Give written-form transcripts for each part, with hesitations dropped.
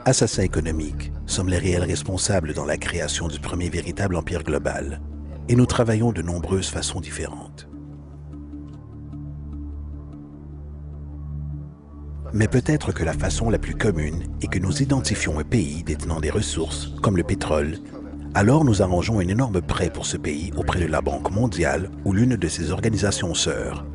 Assassins économiques, sommes les réels responsables dans la création du premier véritable empire global. Et nous travaillons de nombreuses façons différentes. Mais peut-être que la façon la plus commune est que nous identifions un pays détenant des ressources, comme le pétrole. Alors nous arrangeons un énorme prêt pour ce pays auprès de la Banque mondiale ou l'une de ses organisations sœurs.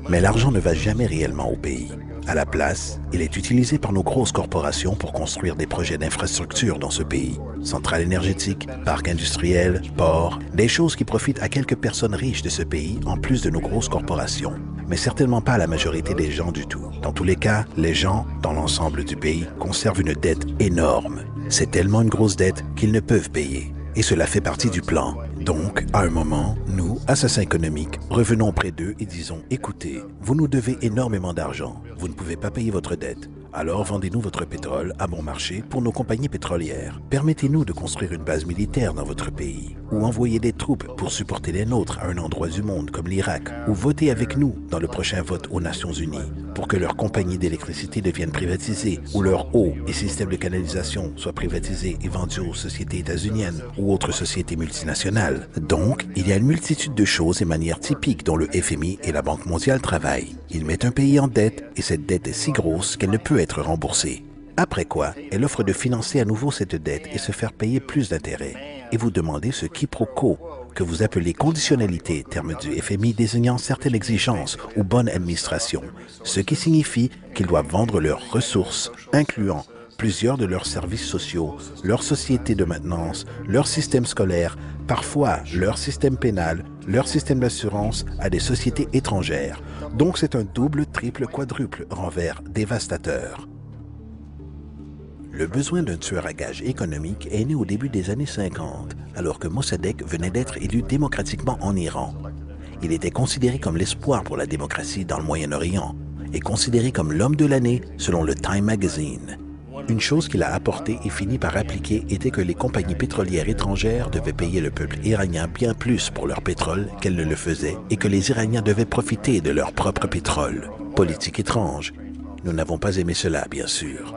Mais l'argent ne va jamais réellement au pays. À la place, il est utilisé par nos grosses corporations pour construire des projets d'infrastructure dans ce pays. Centrales énergétiques, parcs industriels, ports, des choses qui profitent à quelques personnes riches de ce pays en plus de nos grosses corporations. Mais certainement pas à la majorité des gens du tout. Dans tous les cas, les gens, dans l'ensemble du pays, conservent une dette énorme. C'est tellement une grosse dette qu'ils ne peuvent payer. Et cela fait partie du plan. Donc, à un moment, nous, assassins économiques, revenons auprès d'eux et disons « Écoutez, vous nous devez énormément d'argent. Vous ne pouvez pas payer votre dette. Alors vendez-nous votre pétrole à bon marché pour nos compagnies pétrolières. Permettez-nous de construire une base militaire dans votre pays ou envoyer des troupes pour supporter les nôtres à un endroit du monde comme l'Irak ou votez avec nous dans le prochain vote aux Nations Unies pour que leurs compagnies d'électricité deviennent privatisées ou leur eau et systèmes de canalisation soient privatisés et vendus aux sociétés états-uniennes ou autres sociétés multinationales. Donc, il y a une multitude de choses et manières typiques dont le FMI et la Banque mondiale travaillent. Ils mettent un pays en dette et cette dette est si grosse qu'elle ne peut être remboursée. Après quoi, elle offre de financer à nouveau cette dette et se faire payer plus d'intérêts. Et vous demandez ce quiproquo que vous appelez conditionnalité, terme du FMI désignant certaines exigences ou bonne administration, ce qui signifie qu'ils doivent vendre leurs ressources, incluant plusieurs de leurs services sociaux, leurs sociétés de maintenance, leur système scolaire, parfois leur système pénal, leur système d'assurance à des sociétés étrangères. Donc c'est un double, triple, quadruple renvers dévastateur. Le besoin d'un tueur à gages économique est né au début des années 50, alors que Mossadegh venait d'être élu démocratiquement en Iran. Il était considéré comme l'espoir pour la démocratie dans le Moyen-Orient et considéré comme l'homme de l'année selon le Time Magazine. Une chose qu'il a apportée et fini par appliquer était que les compagnies pétrolières étrangères devaient payer le peuple iranien bien plus pour leur pétrole qu'elles ne le faisaient et que les Iraniens devaient profiter de leur propre pétrole. Politique étrange. Nous n'avons pas aimé cela, bien sûr.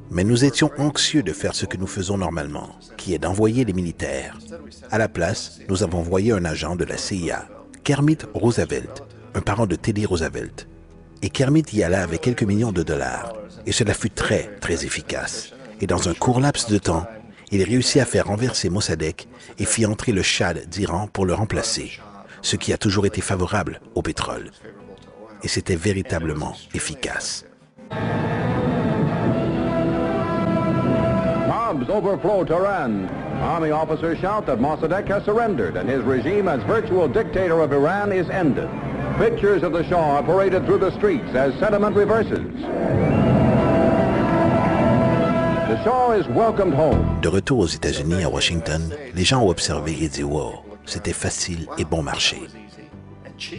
Mais nous étions anxieux de faire ce que nous faisons normalement, qui est d'envoyer les militaires. À la place, nous avons envoyé un agent de la CIA, Kermit Roosevelt, un parent de Teddy Roosevelt. Et Kermit y alla avec quelques millions de dollars. Et cela fut très, très efficace. Et dans un court laps de temps, il réussit à faire renverser Mossadegh et fit entrer le Shah d'Iran pour le remplacer, ce qui a toujours été favorable au pétrole. Et c'était véritablement efficace. Bombs overflow Tehran. Army officers shout that Mossadegh has surrendered and his regime as virtual dictator of Iran is ended. Pictures of the Shah are paraded through the streets as sentiment reverses. The Shah is welcomed home. De retour aux États-Unis, à Washington, les gens ont observé et dit « Wow, c'était facile et bon marché ».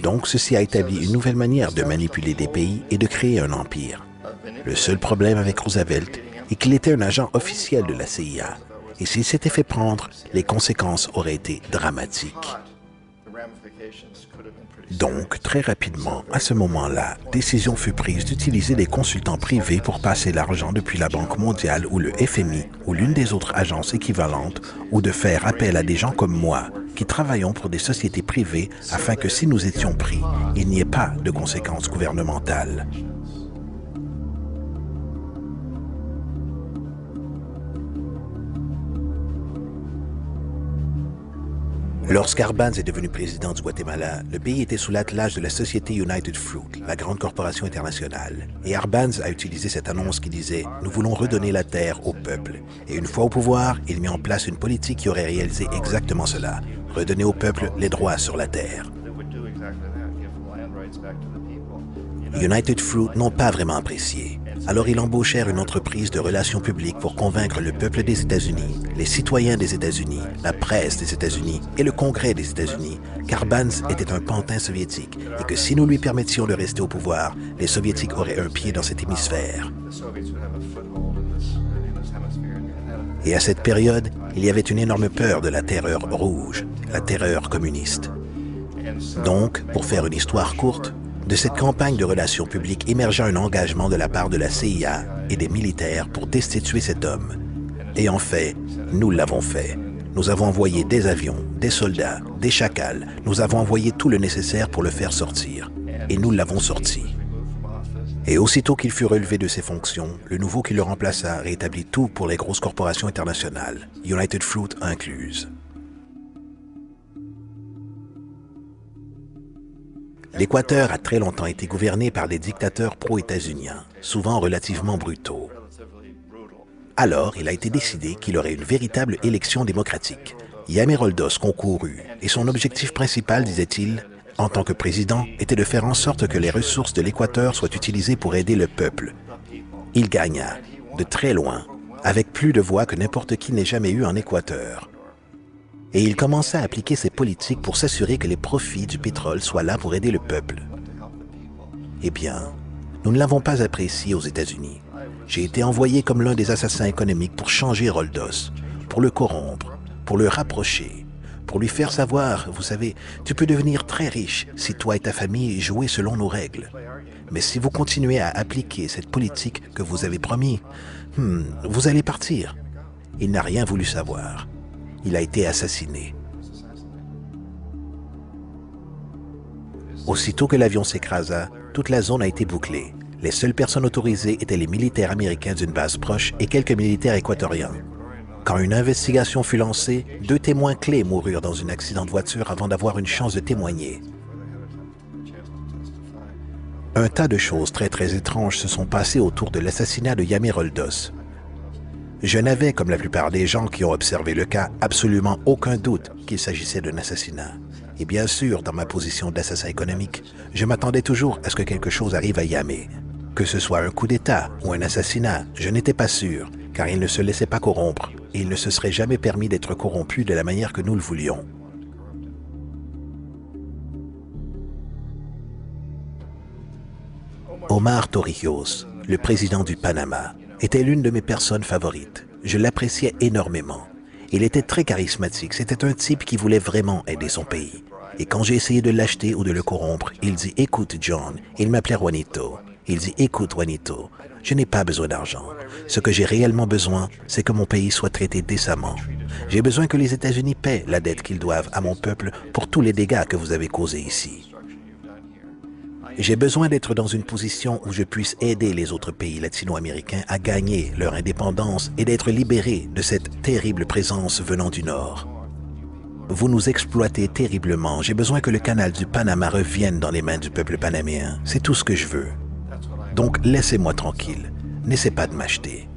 Donc, ceci a établi une nouvelle manière de manipuler des pays et de créer un empire. Le seul problème avec Roosevelt est qu'il était un agent officiel de la CIA. Et s'il s'était fait prendre, les conséquences auraient été dramatiques. Donc, très rapidement, à ce moment-là, décision fut prise d'utiliser des consultants privés pour passer l'argent depuis la Banque mondiale ou le FMI ou l'une des autres agences équivalentes ou de faire appel à des gens comme moi qui travaillons pour des sociétés privées afin que si nous étions pris, il n'y ait pas de conséquences gouvernementales. Lorsqu'Arbenz est devenu président du Guatemala, le pays était sous l'attelage de la société United Fruit, la grande corporation internationale. Et Arbenz a utilisé cette annonce qui disait « Nous voulons redonner la terre au peuple ». Et une fois au pouvoir, il mit en place une politique qui aurait réalisé exactement cela, redonner au peuple les droits sur la terre. United Fruit n'ont pas vraiment apprécié. Alors ils embauchèrent une entreprise de relations publiques pour convaincre le peuple des États-Unis, les citoyens des États-Unis, la presse des États-Unis et le Congrès des États-Unis qu'Arbenz était un pantin soviétique et que si nous lui permettions de rester au pouvoir, les Soviétiques auraient un pied dans cet hémisphère. Et à cette période, il y avait une énorme peur de la terreur rouge, la terreur communiste. Donc, pour faire une histoire courte, De cette campagne de relations publiques émergea un engagement de la part de la CIA et des militaires pour destituer cet homme. Et en fait, nous l'avons fait. Nous avons envoyé des avions, des soldats, des chacals. Nous avons envoyé tout le nécessaire pour le faire sortir. Et nous l'avons sorti. Et aussitôt qu'il fut relevé de ses fonctions, le nouveau qui le remplaça rétablit tout pour les grosses corporations internationales, United Fruit incluse. L'Équateur a très longtemps été gouverné par des dictateurs pro-états-uniens, souvent relativement brutaux. Alors, il a été décidé qu'il aurait une véritable élection démocratique. Yameroldos concourut, et son objectif principal, disait-il, en tant que président, était de faire en sorte que les ressources de l'Équateur soient utilisées pour aider le peuple. Il gagna, de très loin, avec plus de voix que n'importe qui n'ait jamais eu en Équateur. Et il commença à appliquer ses politiques pour s'assurer que les profits du pétrole soient là pour aider le peuple. Eh bien, nous ne l'avons pas apprécié aux États-Unis. J'ai été envoyé comme l'un des assassins économiques pour changer Roldos, pour le corrompre, pour le rapprocher, pour lui faire savoir, vous savez, tu peux devenir très riche si toi et ta famille jouez selon nos règles. Mais si vous continuez à appliquer cette politique que vous avez promis, vous allez partir. Il n'a rien voulu savoir. Il a été assassiné. Aussitôt que l'avion s'écrasa, toute la zone a été bouclée. Les seules personnes autorisées étaient les militaires américains d'une base proche et quelques militaires équatoriens. Quand une investigation fut lancée, 2 témoins clés moururent dans un accident de voiture avant d'avoir une chance de témoigner. Un tas de choses très étranges se sont passées autour de l'assassinat de Yameroldos. Je n'avais, comme la plupart des gens qui ont observé le cas, absolument aucun doute qu'il s'agissait d'un assassinat. Et bien sûr, dans ma position d'assassin économique, je m'attendais toujours à ce que quelque chose arrive à Yamé. Que ce soit un coup d'État ou un assassinat, je n'étais pas sûr, car il ne se laissait pas corrompre, et il ne se serait jamais permis d'être corrompu de la manière que nous le voulions. Omar Torrijos, le président du Panama, était l'une de mes personnes favorites. Je l'appréciais énormément. Il était très charismatique. C'était un type qui voulait vraiment aider son pays. Et quand j'ai essayé de l'acheter ou de le corrompre, il dit « Écoute, John », il m'appelait Juanito. Il dit « Écoute, Juanito, je n'ai pas besoin d'argent. Ce que j'ai réellement besoin, c'est que mon pays soit traité décemment. J'ai besoin que les États-Unis paient la dette qu'ils doivent à mon peuple pour tous les dégâts que vous avez causés ici. J'ai besoin d'être dans une position où je puisse aider les autres pays latino-américains à gagner leur indépendance et d'être libérés de cette terrible présence venant du Nord. Vous nous exploitez terriblement. J'ai besoin que le canal du Panama revienne dans les mains du peuple panaméen. C'est tout ce que je veux. Donc, laissez-moi tranquille. N'essaie pas de m'acheter.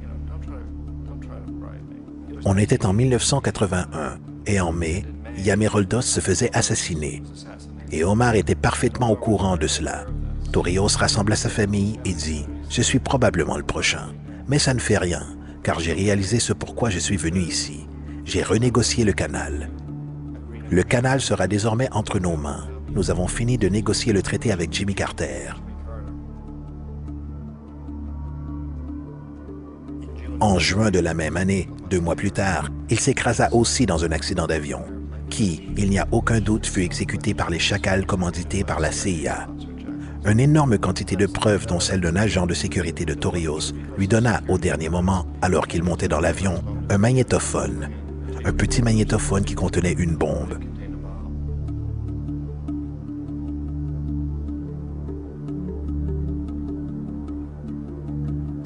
On était en 1981 et en mai, Yameroldos se faisait assassiner. Et Omar était parfaitement au courant de cela. Torrijos rassembla sa famille et dit « Je suis probablement le prochain. Mais ça ne fait rien, car j'ai réalisé ce pourquoi je suis venu ici. J'ai renégocié le canal. Le canal sera désormais entre nos mains. Nous avons fini de négocier le traité avec Jimmy Carter. » En juin de la même année, 2 mois plus tard, il s'écrasa aussi dans un accident d'avion, qui, il n'y a aucun doute, fut exécuté par les chacals commandités par la CIA. Une énorme quantité de preuves, dont celle d'un agent de sécurité de Torrijos, lui donna au dernier moment, alors qu'il montait dans l'avion, un magnétophone. Un petit magnétophone qui contenait une bombe.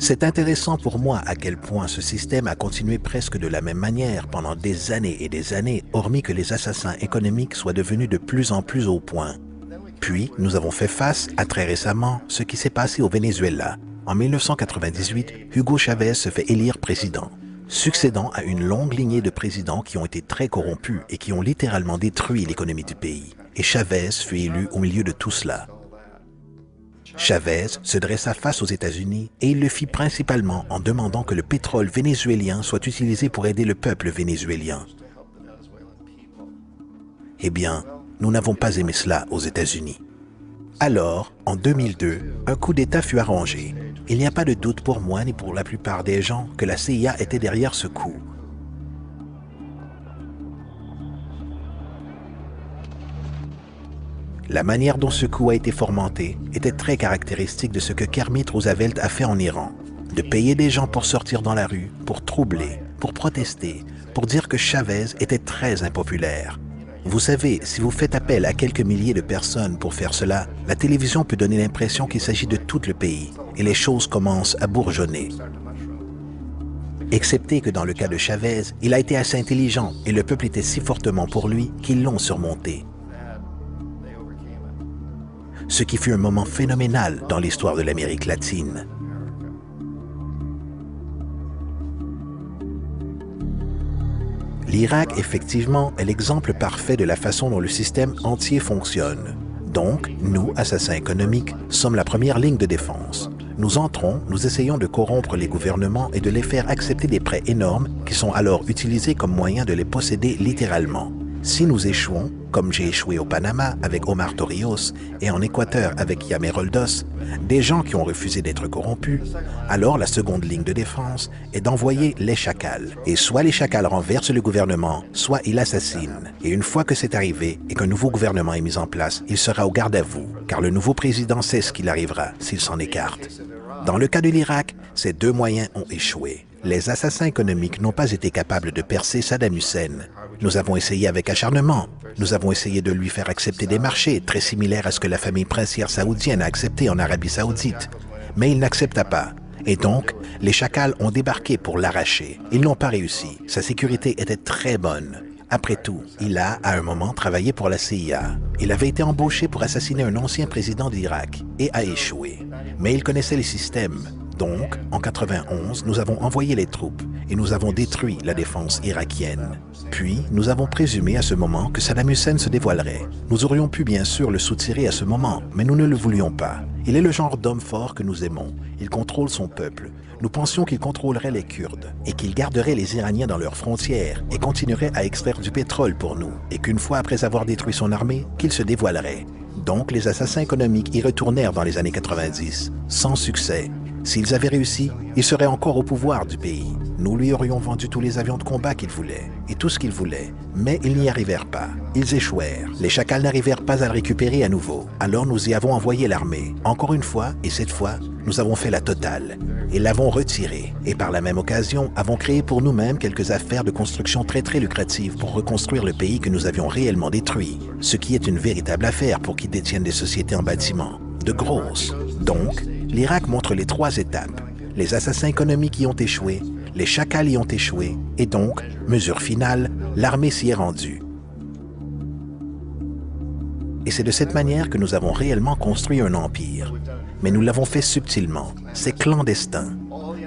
C'est intéressant pour moi à quel point ce système a continué presque de la même manière pendant des années et des années, hormis que les assassins économiques soient devenus de plus en plus au point. Puis, nous avons fait face à très récemment ce qui s'est passé au Venezuela. En 1998, Hugo Chavez se fait élire président, succédant à une longue lignée de présidents qui ont été très corrompus et qui ont littéralement détruit l'économie du pays. Et Chavez fut élu au milieu de tout cela. Chavez se dressa face aux États-Unis et il le fit principalement en demandant que le pétrole vénézuélien soit utilisé pour aider le peuple vénézuélien. Eh bien, nous n'avons pas aimé cela aux États-Unis. Alors, en 2002, un coup d'État fut arrangé. Il n'y a pas de doute pour moi ni pour la plupart des gens que la CIA était derrière ce coup. La manière dont ce coup a été fomenté était très caractéristique de ce que Kermit Roosevelt a fait en Iran. De payer des gens pour sortir dans la rue, pour troubler, pour protester, pour dire que Chavez était très impopulaire. Vous savez, si vous faites appel à quelques milliers de personnes pour faire cela, la télévision peut donner l'impression qu'il s'agit de tout le pays et les choses commencent à bourgeonner. Excepté que dans le cas de Chavez, il a été assez intelligent et le peuple était si fortement pour lui qu'ils l'ont surmonté. Ce qui fut un moment phénoménal dans l'histoire de l'Amérique latine. L'Irak, effectivement, est l'exemple parfait de la façon dont le système entier fonctionne. Donc, nous, assassins économiques, sommes la première ligne de défense. Nous entrons, nous essayons de corrompre les gouvernements et de les faire accepter des prêts énormes qui sont alors utilisés comme moyen de les posséder littéralement. Si nous échouons, comme j'ai échoué au Panama avec Omar Torrijos et en Équateur avec Yamé Roldos, des gens qui ont refusé d'être corrompus, alors la seconde ligne de défense est d'envoyer les chacals. Et soit les chacals renversent le gouvernement, soit ils l'assassinent. Et une fois que c'est arrivé et qu'un nouveau gouvernement est mis en place, il sera au garde à vous, car le nouveau président sait ce qu'il arrivera s'il s'en écarte. Dans le cas de l'Irak, ces deux moyens ont échoué. Les assassins économiques n'ont pas été capables de percer Saddam Hussein. Nous avons essayé avec acharnement. Nous avons essayé de lui faire accepter des marchés très similaires à ce que la famille princière saoudienne a accepté en Arabie Saoudite. Mais il n'accepta pas. Et donc, les chacals ont débarqué pour l'arracher. Ils n'ont pas réussi. Sa sécurité était très bonne. Après tout, il a, à un moment, travaillé pour la CIA. Il avait été embauché pour assassiner un ancien président d'Irak et a échoué. Mais il connaissait les systèmes. Donc, en 91, nous avons envoyé les troupes et nous avons détruit la défense irakienne. Puis, nous avons présumé à ce moment que Saddam Hussein se dévoilerait. Nous aurions pu bien sûr le soutirer à ce moment, mais nous ne le voulions pas. Il est le genre d'homme fort que nous aimons. Il contrôle son peuple. Nous pensions qu'il contrôlerait les Kurdes et qu'il garderait les Iraniens dans leurs frontières et continuerait à extraire du pétrole pour nous. Et qu'une fois après avoir détruit son armée, qu'il se dévoilerait. Donc, les assassins économiques y retournèrent dans les années 90, sans succès. S'ils avaient réussi, il serait encore au pouvoir du pays. Nous lui aurions vendu tous les avions de combat qu'il voulait, et tout ce qu'il voulait. Mais ils n'y arrivèrent pas. Ils échouèrent. Les chacals n'arrivèrent pas à le récupérer à nouveau. Alors nous y avons envoyé l'armée. Encore une fois, et cette fois, nous avons fait la totale. Et l'avons retiré. Et par la même occasion, avons créé pour nous-mêmes quelques affaires de construction très lucratives pour reconstruire le pays que nous avions réellement détruit. Ce qui est une véritable affaire pour qui détiennent des sociétés en bâtiment. De grosses. Donc, l'Irak montre les trois étapes. Les assassins économiques y ont échoué, les chacals y ont échoué, et donc, mesure finale, l'armée s'y est rendue. Et c'est de cette manière que nous avons réellement construit un empire. Mais nous l'avons fait subtilement. C'est clandestin.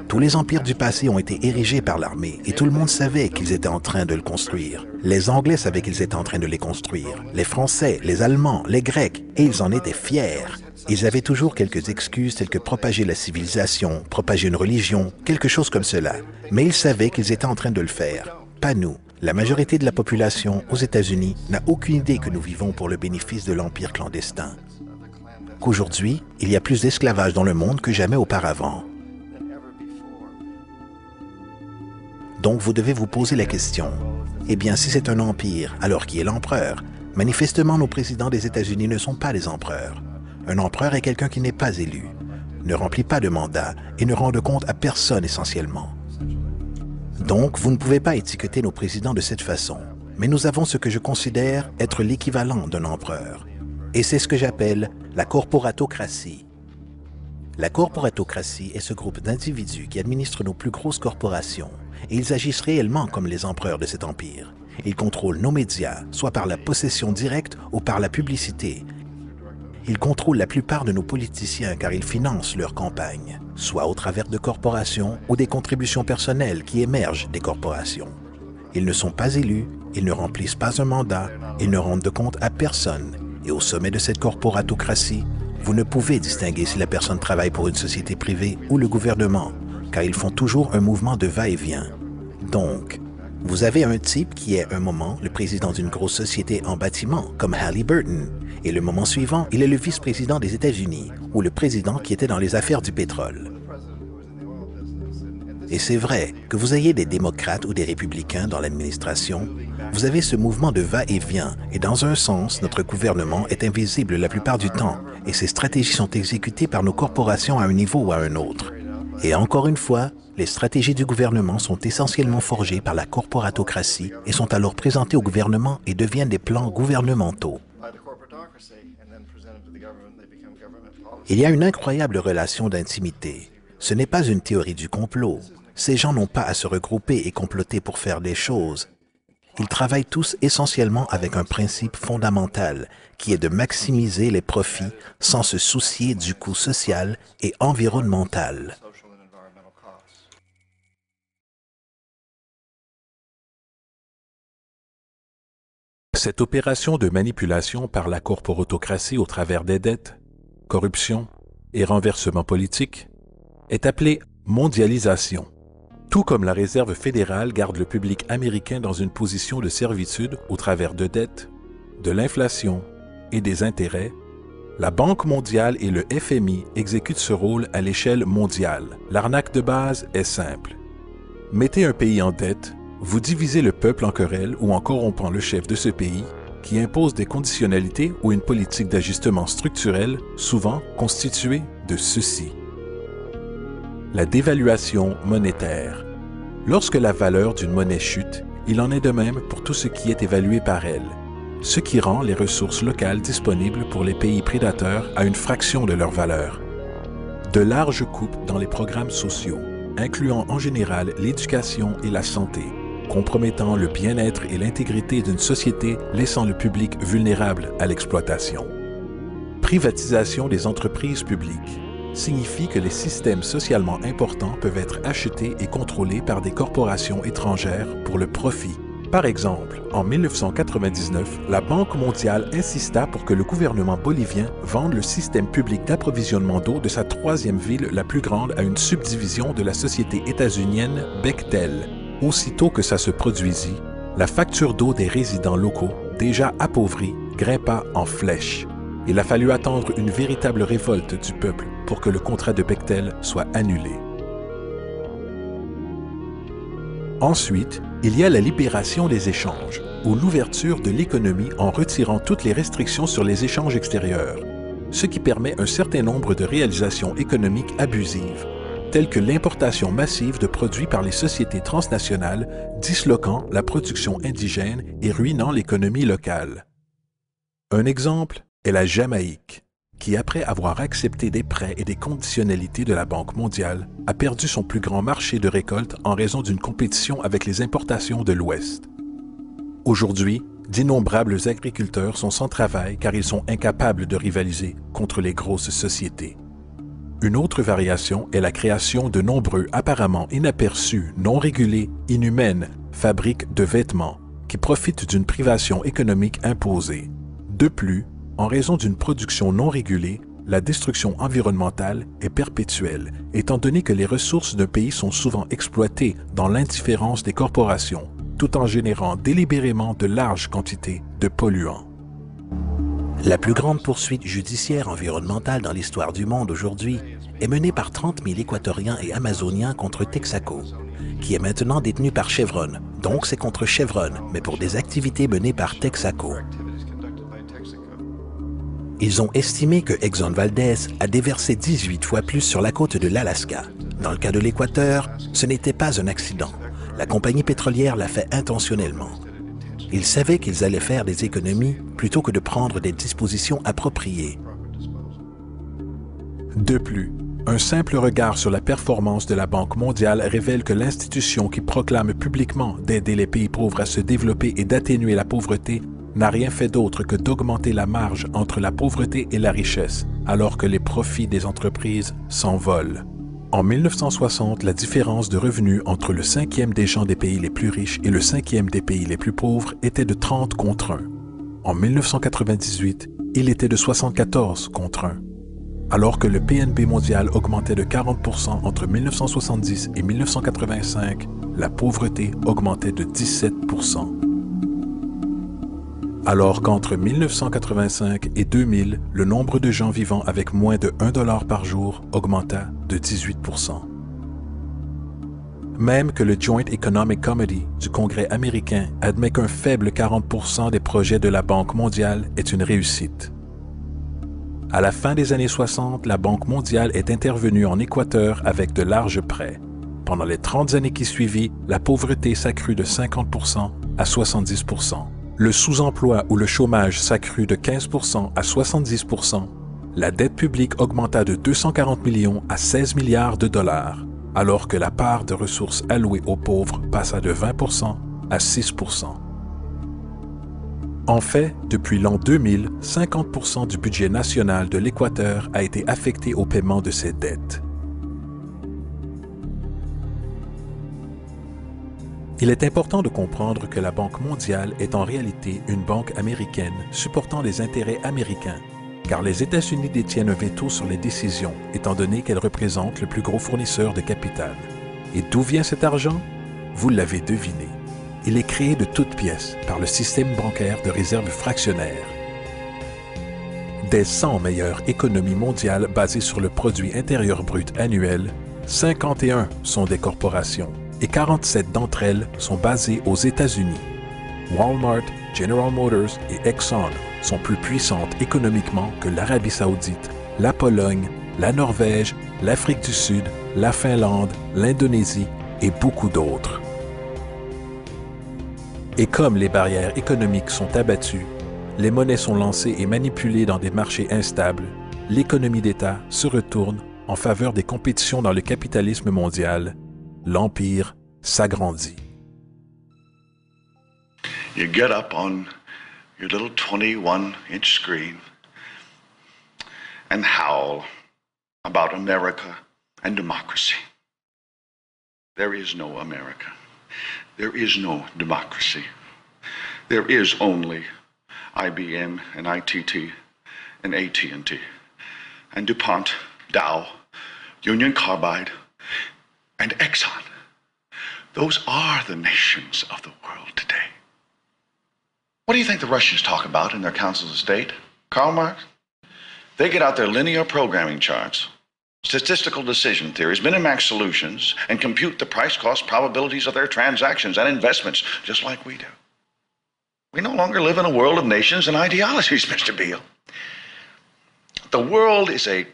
Tous les empires du passé ont été érigés par l'armée, et tout le monde savait qu'ils étaient en train de le construire. Les Anglais savaient qu'ils étaient en train de les construire, les Français, les Allemands, les Grecs, et ils en étaient fiers. Ils avaient toujours quelques excuses telles que propager la civilisation, propager une religion, quelque chose comme cela. Mais ils savaient qu'ils étaient en train de le faire. Pas nous. La majorité de la population aux États-Unis n'a aucune idée que nous vivons pour le bénéfice de l'empire clandestin. Qu'aujourd'hui, il y a plus d'esclavage dans le monde que jamais auparavant. Donc vous devez vous poser la question. Eh bien, si c'est un empire, alors qui est l'empereur? Manifestement, nos présidents des États-Unis ne sont pas des empereurs. Un empereur est quelqu'un qui n'est pas élu, ne remplit pas de mandat et ne rend de compte à personne essentiellement. Donc, vous ne pouvez pas étiqueter nos présidents de cette façon. Mais nous avons ce que je considère être l'équivalent d'un empereur. Et c'est ce que j'appelle la corporatocratie. La corporatocratie est ce groupe d'individus qui administrent nos plus grosses corporations, et ils agissent réellement comme les empereurs de cet empire. Ils contrôlent nos médias, soit par la possession directe ou par la publicité. Ils contrôlent la plupart de nos politiciens car ils financent leurs campagnes, soit au travers de corporations ou des contributions personnelles qui émergent des corporations. Ils ne sont pas élus, ils ne remplissent pas un mandat, ils ne rendent de compte à personne. Et au sommet de cette corporatocratie, vous ne pouvez distinguer si la personne travaille pour une société privée ou le gouvernement, car ils font toujours un mouvement de va-et-vient. Donc, vous avez un type qui est un moment le président d'une grosse société en bâtiment, comme Halliburton, et le moment suivant, il est le vice-président des États-Unis, ou le président qui était dans les affaires du pétrole. Et c'est vrai, que vous ayez des démocrates ou des républicains dans l'administration, vous avez ce mouvement de va-et-vient, et dans un sens, notre gouvernement est invisible la plupart du temps, et ses stratégies sont exécutées par nos corporations à un niveau ou à un autre. Et encore une fois, les stratégies du gouvernement sont essentiellement forgées par la corporatocratie et sont alors présentées au gouvernement et deviennent des plans gouvernementaux. Il y a une incroyable relation d'intimité. Ce n'est pas une théorie du complot. Ces gens n'ont pas à se regrouper et comploter pour faire des choses. Ils travaillent tous essentiellement avec un principe fondamental, qui est de maximiser les profits sans se soucier du coût social et environnemental. Cette opération de manipulation par la corporatocratie au travers des dettes, corruption et renversement politique est appelée mondialisation. Tout comme la Réserve fédérale garde le public américain dans une position de servitude au travers de dettes, de l'inflation et des intérêts, la Banque mondiale et le FMI exécutent ce rôle à l'échelle mondiale. L'arnaque de base est simple. Mettez un pays en dette, vous divisez le peuple en querelle ou en corrompant le chef de ce pays qui impose des conditionnalités ou une politique d'ajustement structurel, souvent constituée de ceci. La dévaluation monétaire. Lorsque la valeur d'une monnaie chute, il en est de même pour tout ce qui est évalué par elle, ce qui rend les ressources locales disponibles pour les pays prédateurs à une fraction de leur valeur. De larges coupes dans les programmes sociaux, incluant en général l'éducation et la santé, compromettant le bien-être et l'intégrité d'une société laissant le public vulnérable à l'exploitation. Privatisation des entreprises publiques signifie que les systèmes socialement importants peuvent être achetés et contrôlés par des corporations étrangères pour le profit. Par exemple, en 1999, la Banque mondiale insista pour que le gouvernement bolivien vende le système public d'approvisionnement d'eau de sa troisième ville la plus grande à une subdivision de la société états-unienne Bechtel. Aussitôt que ça se produisit, la facture d'eau des résidents locaux, déjà appauvris, grimpa en flèche. Il a fallu attendre une véritable révolte du peuple pour que le contrat de Bechtel soit annulé. Ensuite, il y a la libération des échanges, ou l'ouverture de l'économie en retirant toutes les restrictions sur les échanges extérieurs, ce qui permet un certain nombre de réalisations économiques abusives, telles que l'importation massive de produits par les sociétés transnationales, disloquant la production indigène et ruinant l'économie locale. Un exemple est la Jamaïque, qui, après avoir accepté des prêts et des conditionnalités de la Banque mondiale, a perdu son plus grand marché de récolte en raison d'une compétition avec les importations de l'Ouest. Aujourd'hui, d'innombrables agriculteurs sont sans travail car ils sont incapables de rivaliser contre les grosses sociétés. Une autre variation est la création de nombreux apparemment inaperçus, non régulés, inhumaines fabriques de vêtements qui profitent d'une privation économique imposée. De plus, en raison d'une production non régulée, la destruction environnementale est perpétuelle, étant donné que les ressources d'un pays sont souvent exploitées dans l'indifférence des corporations, tout en générant délibérément de larges quantités de polluants. La plus grande poursuite judiciaire environnementale dans l'histoire du monde aujourd'hui est menée par 30 000 Équatoriens et Amazoniens contre Texaco, qui est maintenant détenu par Chevron. Donc c'est contre Chevron, mais pour des activités menées par Texaco. Ils ont estimé que Exxon Valdez a déversé 18 fois plus sur la côte de l'Alaska. Dans le cas de l'Équateur, ce n'était pas un accident. La compagnie pétrolière l'a fait intentionnellement. Ils savaient qu'ils allaient faire des économies plutôt que de prendre des dispositions appropriées. De plus, un simple regard sur la performance de la Banque mondiale révèle que l'institution qui proclame publiquement d'aider les pays pauvres à se développer et d'atténuer la pauvreté n'a rien fait d'autre que d'augmenter la marge entre la pauvreté et la richesse, alors que les profits des entreprises s'envolent. En 1960, la différence de revenus entre le 5e des gens des pays les plus riches et le 5e des pays les plus pauvres était de 30 contre 1. En 1998, il était de 74 contre 1. Alors que le PNB mondial augmentait de 40% entre 1970 et 1985, la pauvreté augmentait de 17%. Alors qu'entre 1985 et 2000, le nombre de gens vivant avec moins de $1 par jour augmenta de 18%. Même que le Joint Economic Committee du Congrès américain admet qu'un faible 40% des projets de la Banque mondiale est une réussite. À la fin des années 60, la Banque mondiale est intervenue en Équateur avec de larges prêts. Pendant les 30 années qui suivirent, la pauvreté s'accrut de 50% à 70%. Le sous-emploi ou le chômage s'accrut de 15% à 70%. La dette publique augmenta de 240 millions à 16 milliards de dollars, alors que la part de ressources allouées aux pauvres passa de 20% à 6%. En fait, depuis l'an 2000, 50% du budget national de l'Équateur a été affecté au paiement de ses dettes. Il est important de comprendre que la Banque mondiale est en réalité une banque américaine supportant les intérêts américains, car les États-Unis détiennent un veto sur les décisions, étant donné qu'elles représentent le plus gros fournisseur de capital. Et d'où vient cet argent? Vous l'avez deviné. Il est créé de toutes pièces par le système bancaire de réserve fractionnaire. Des 100 meilleures économies mondiales basées sur le produit intérieur brut annuel, 51 sont des corporations et 47 d'entre elles sont basées aux États-Unis. Walmart, General Motors et Exxon sont plus puissantes économiquement que l'Arabie saoudite, la Pologne, la Norvège, l'Afrique du Sud, la Finlande, l'Indonésie et beaucoup d'autres. Et comme les barrières économiques sont abattues, les monnaies sont lancées et manipulées dans des marchés instables, l'économie d'État se retourne en faveur des compétitions dans le capitalisme mondial. L'empire s'agrandit. You get up on your little 21-inch screen and howl about America and democracy. There is no America. There is no democracy. There is only IBM and ITT and AT&T and DuPont, Dow, Union Carbide, and Exxon. Those are the nations of the world today. What do you think the Russians talk about in their councils of state? Karl Marx? They get out their linear programming charts, statistical decision theories, Minimax solutions, and compute the price-cost probabilities of their transactions and investments, just like we do. We no longer live in a world of nations and ideologies, Mr. Beale. The world is a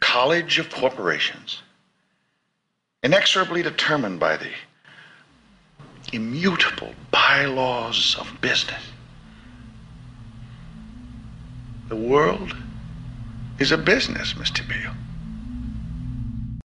college of corporations, inexorably determined by the immutable bylaws of business. The world is a business, Mr. Beale.